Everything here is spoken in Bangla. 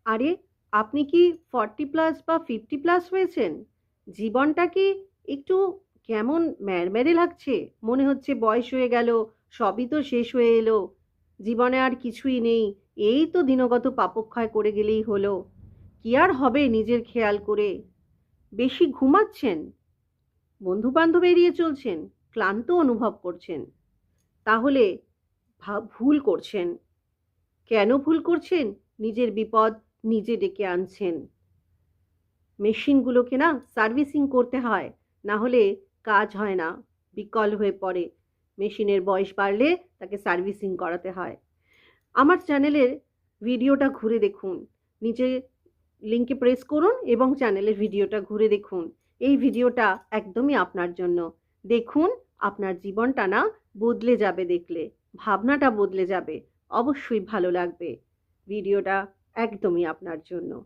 আরে, আপনি কি 40 প্লাস বা 50 প্লাস হয়েছেন? জীবনটা কি একটু কেমন ম্যাড়ম্যাড়ে লাগছে? মনে হচ্ছে বয়স হয়ে গেল, সবই তো শেষ হয়ে এলো। জীবনে আর কিছুই নেই। এই তো দিনগত পাপক্ষয় করে গেলেই হলো। কি আর হবে নিজের খেয়াল করে? বেশি ঘুমাচ্ছেন? বন্ধু-বান্ধব এড়িয়ে চলছেন? ক্লান্ত অনুভব করছেন? তাহলে ভুল করছেন। কেন ভুল করছেন? নিজের বিপদ নিজে ডেকে আনছেন। মেশিনগুলোকে না সার্ভিসিং করতে হয়, না হলে কাজ হয় না, বিকল হয়ে পড়ে। মেশিনের বয়স বাড়লে তাকে সার্ভিসিং করাতে হয়। আমার চ্যানেলের ভিডিওটা ঘুরে দেখুন। নিচে লিংকে প্রেস করুন এবং চ্যানেলের ভিডিওটা ঘুরে দেখুন। এই ভিডিওটা একদমই আপনার জন্য। দেখুন, আপনার জীবনটা না বদলে যাবে দেখলে। ভাবনাটা বদলে যাবে। অবশ্যই ভালো লাগবে। ভিডিওটা একদমই আপনার জন্য।